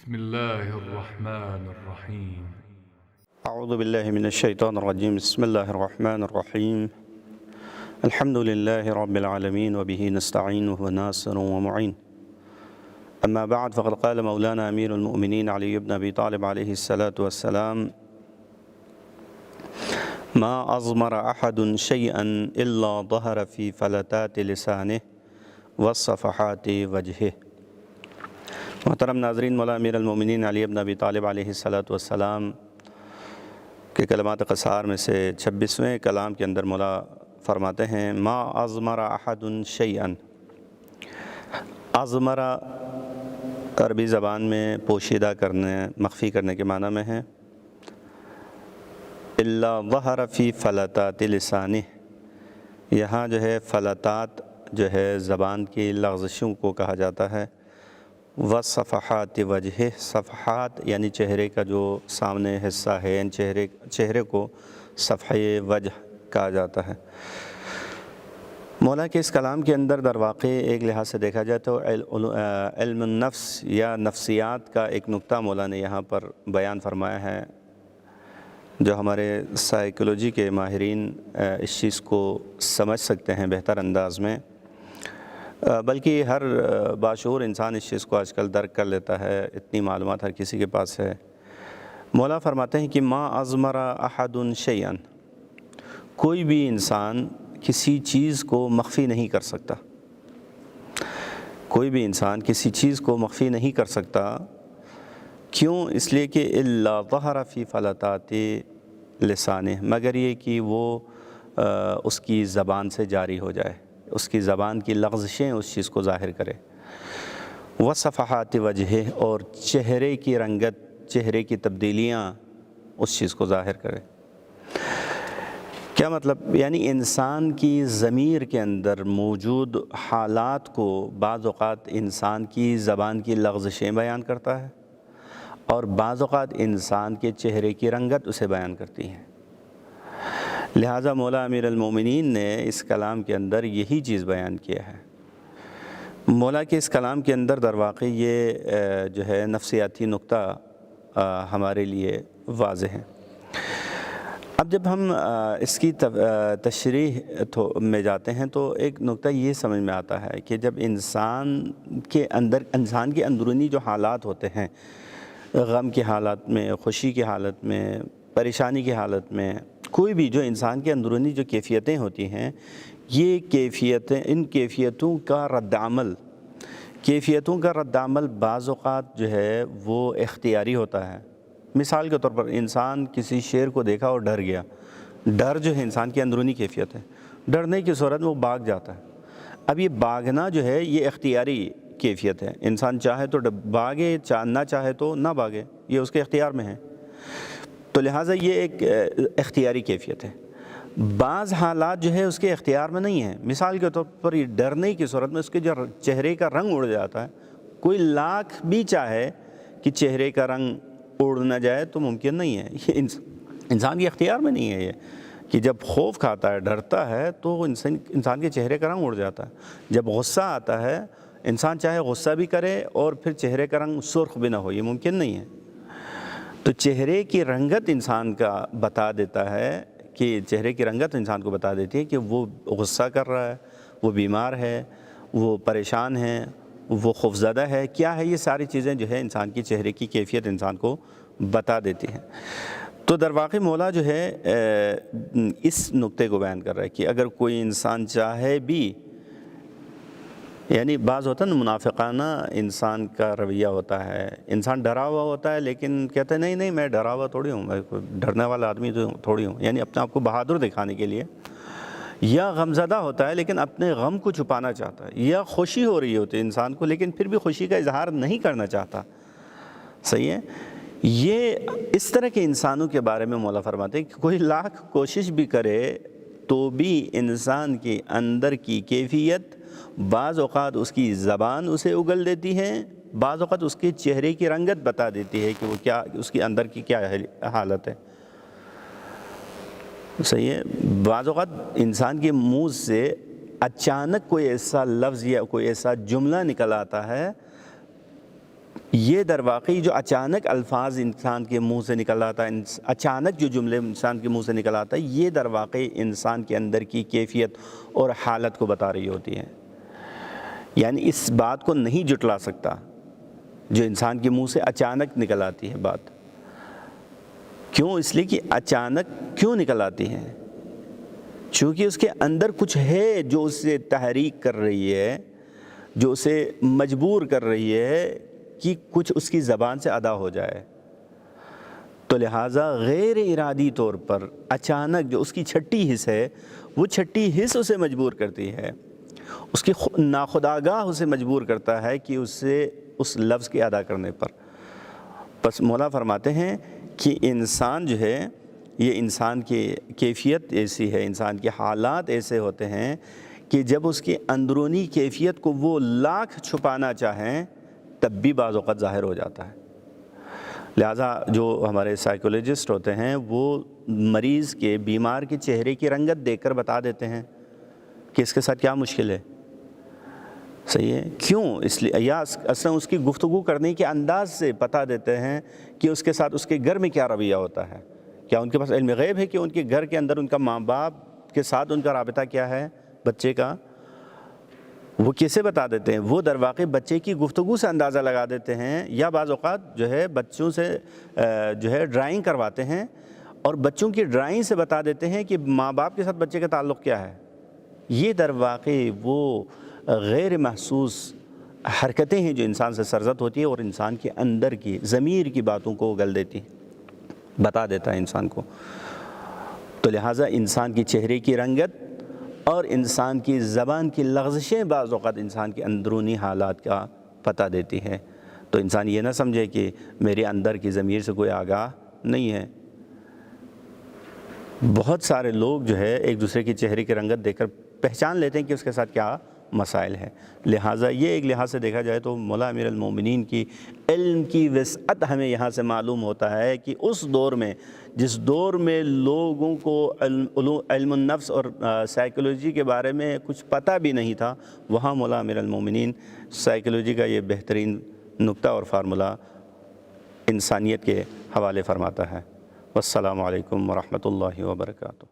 بسم الله الرحمن الرحيم. أعوذ بالله من الشيطان الرجيم. بسم الله الرحمن الرحيم. الحمد لله رب العالمين وبه نستعين وهو ناصر ومعين. أما بعد فقد قال مولانا أمير المؤمنين علي بن أبي طالب عليه الصلاة والسلام: ما أضمر أحد شيئا إلا ظهر في فلتات لسانه وصفحات وجهه. محترم ناظرین، مولانا امیر المؤمنین علی بن ابی طالب علیہ الصلاۃ والسلام کے کلمات قصار میں سے 26ویں کلام کے اندر مولا فرماتے ہیں: ما اضمر احد شیئا. اضمر عربی زبان میں پوشیدہ کرنے، مخفی کرنے کے معنی میں ہے. الا ظہر فی فلتات لسانہ، یہاں جو ہے فلتات جو ہے زبان کی لغزشوں کو کہا جاتا ہے. وصفحات وجہ، صفحات یعنی چہرے کا جو سامنے حصہ ہے، ان چہرے کو صفحہ وجہ کہا جاتا ہے. مولا کے اس کلام کے اندر در واقع ایک لحاظ سے دیکھا جائے تو علم النفس یا نفسیات کا ایک نقطہ مولا نے یہاں پر بیان فرمایا ہے، جو ہمارے سائیکولوجی کے ماہرین اس چیز کو سمجھ سکتے ہیں بہتر انداز میں، بلکہ ہر باشعور انسان اس چیز کو آج کل درک کر لیتا ہے، اتنی معلومات ہر کسی کے پاس ہے. مولا فرماتے ہیں کہ ما اضمر احد شیئا، کوئی بھی انسان کسی چیز کو مخفی نہیں کر سکتا. کوئی بھی انسان کسی چیز کو مخفی نہیں کر سکتا. کیوں؟ اس لیے کہ الا ظہر فی فلتات لسانہ، مگر یہ کہ وہ اس کی زبان سے جاری ہو جائے، اس کی زبان کی لغزشیں اس چیز کو ظاہر کرے. وصفحات وجہ، اور چہرے کی رنگت، چہرے کی تبدیلیاں اس چیز کو ظاہر کرے. کیا مطلب؟ یعنی انسان کی ضمیر کے اندر موجود حالات کو بعض اوقات انسان کی زبان کی لغزشیں بیان کرتا ہے، اور بعض اوقات انسان کے چہرے کی رنگت اسے بیان کرتی ہیں. لہٰذا مولا امیر المومنین نے اس کلام کے اندر یہی چیز بیان کیا ہے. مولا کے اس کلام کے اندر در واقع یہ جو ہے نفسیاتی نقطہ ہمارے لیے واضح ہے. اب جب ہم اس کی تشریح میں جاتے ہیں تو ایک نقطہ یہ سمجھ میں آتا ہے کہ جب انسان کے اندرونی جو حالات ہوتے ہیں، غم کی حالت میں، خوشی کی حالت میں، پریشانی کی حالت میں، کوئی بھی جو انسان کے اندرونی جو کیفیتیں ہوتی ہیں، یہ کیفیتیں، ان کیفیتوں کا رد عمل بعض اوقات جو ہے وہ اختیاری ہوتا ہے. مثال کے طور پر انسان کسی شیر کو دیکھا اور ڈر گیا. ڈر جو ہے انسان کی اندرونی کیفیت ہے. ڈرنے کی صورت میں وہ بھاگ جاتا ہے. اب یہ بھاگنا جو ہے یہ اختیاری کیفیت ہے. انسان چاہے تو بھاگے، نہ چاہے تو نہ بھاگے، یہ اس کے اختیار میں ہے. تو لہٰذا یہ ایک اختیاری کیفیت ہے. بعض حالات جو ہے اس کے اختیار میں نہیں ہیں. مثال کے طور پر یہ ڈرنے کی صورت میں اس کے جو چہرے کا رنگ اڑ جاتا ہے. کوئی لاکھ بھی چاہے کہ چہرے کا رنگ اڑ نہ جائے تو ممکن نہیں ہے. یہ انسان کے اختیار میں نہیں ہے یہ کہ جب خوف کھاتا ہے، ڈرتا ہے تو انسان کے چہرے کا رنگ اڑ جاتا ہے. جب غصہ آتا ہے، انسان چاہے غصہ بھی کرے اور پھر چہرے کا رنگ سرخ بھی نہ ہو، یہ ممکن نہیں ہے. تو چہرے کی رنگت انسان کا بتا دیتا ہے کہ چہرے کی رنگت انسان کو بتا دیتی ہے کہ وہ غصہ کر رہا ہے، وہ بیمار ہے، وہ پریشان ہے، وہ خوفزدہ ہے. کیا ہے؟ یہ ساری چیزیں جو ہے انسان کی چہرے کی کیفیت انسان کو بتا دیتی ہیں. تو در واقع مولا جو ہے اس نقطے کو بیان کر رہا ہے کہ اگر کوئی انسان چاہے بھی، یعنی بعض ہوتا ہے نا منافقانہ انسان کا رویہ ہوتا ہے. انسان ڈرا ہوا ہوتا ہے لیکن کہتا ہے نہیں میں ڈرا ہوا تھوڑی ہوں، میں کوئی ڈرنے والا آدمی تو تھوڑی ہوں، یعنی اپنے آپ کو بہادر دکھانے کے لیے. یا غمزدہ ہوتا ہے لیکن اپنے غم کو چھپانا چاہتا ہے. یا خوشی ہو رہی ہوتی ہے انسان کو لیکن پھر بھی خوشی کا اظہار نہیں کرنا چاہتا. صحیح ہے؟ یہ اس طرح کے انسانوں کے بارے میں مولا فرماتے ہیں کہ کوئی لاکھ کوشش بھی کرے تو بھی انسان کے اندر کی کیفیت بعض اوقات اس کی زبان اسے اگل دیتی ہے، بعض اوقات اس کے چہرے کی رنگت بتا دیتی ہے کہ وہ کیا، اس کے اندر کی کیا حالت ہے. صحیح ہے؟ بعض اوقات انسان کے منہ سے اچانک کوئی ایسا لفظ یا کوئی ایسا جملہ نکل آتا ہے یہ در واقعی جو اچانک الفاظ انسان کے منہ سے نکل آتا ہے، اچانک جو جملے انسان کے منہ سے نکل آتا ہے، یہ در واقعی انسان کے اندر کی کیفیت اور حالت کو بتا رہی ہوتی ہے۔ یعنی اس بات کو نہیں جھٹلا سکتا جو انسان کے منہ سے اچانک نکل آتی ہے بات۔ کیوں؟ اس لیے کہ اچانک کیوں نکل آتی ہے؟ چونکہ اس کے اندر کچھ ہے جو اسے تحریک کر رہی ہے، جو اسے مجبور کر رہی ہے کہ کچھ اس کی زبان سے ادا ہو جائے۔ تو لہٰذا غیر ارادی طور پر اچانک جو اس کی چھٹی حس ہے، وہ چھٹی حس اسے مجبور کرتی ہے، اس کی ناخودآگاہ اسے مجبور کرتا ہے کہ اسے اس لفظ کے ادا کرنے پر۔ بس مولا فرماتے ہیں کہ انسان جو ہے، یہ انسان کی کیفیت ایسی ہے، انسان کے حالات ایسے ہوتے ہیں کہ جب اس کی اندرونی کیفیت کو وہ لاکھ چھپانا چاہیں تب بھی بعض اوقات ظاہر ہو جاتا ہے۔ لہٰذا جو ہمارے سائیکولوجسٹ ہوتے ہیں وہ مریض کے، بیمار کے چہرے کی رنگت دیکھ کر بتا دیتے ہیں کہ اس کے ساتھ کیا مشکل ہے۔ صحیح ہے؟ کیوں؟ اس لیے یا اصلا اس کی گفتگو کرنے کے انداز سے بتا دیتے ہیں کہ اس کے ساتھ اس کے گھر میں کیا رویہ ہوتا ہے۔ کیا ان کے پاس علم غیب ہے کہ ان کے گھر کے اندر ان کا ماں باپ کے ساتھ ان کا رابطہ کیا ہے بچے کا؟ وہ کیسے بتا دیتے ہیں؟ وہ در واقع بچے کی گفتگو سے اندازہ لگا دیتے ہیں، یا بعض اوقات جو ہے بچوں سے جو ہے ڈرائنگ کرواتے ہیں اور بچوں کی ڈرائنگ سے بتا دیتے ہیں کہ ماں باپ کے ساتھ بچے کا تعلق کیا ہے۔ یہ در واقع وہ غیر محسوس حرکتیں ہیں جو انسان سے سرزد ہوتی ہے اور انسان کے اندر کی ضمیر کی باتوں کو اگل دیتی، بتا دیتا ہے انسان کو۔ تو لہٰذا انسان کی چہرے کی رنگت اور انسان کی زبان کی لغزشیں بعض اوقات انسان کے اندرونی حالات کا پتہ دیتی ہے۔ تو انسان یہ نہ سمجھے کہ میرے اندر کی ضمیر سے کوئی آگاہ نہیں ہے۔ بہت سارے لوگ جو ہے ایک دوسرے کی چہرے کی رنگت دیکھ کر پہچان لیتے ہیں کہ اس کے ساتھ کیا مسائل ہیں۔ لہٰذا یہ ایک لحاظ سے دیکھا جائے تو مولا امیر المومنین کی علم کی وسعت ہمیں یہاں سے معلوم ہوتا ہے کہ اس دور میں، جس دور میں لوگوں کو علم النفس اور سائیکولوجی کے بارے میں کچھ پتہ بھی نہیں تھا، وہاں مولا امیر المومنین سائیکولوجی کا یہ بہترین نقطہ اور فارمولہ انسانیت کے حوالے فرماتا ہے۔ والسلام علیکم ورحمۃ اللہ وبرکاتہ۔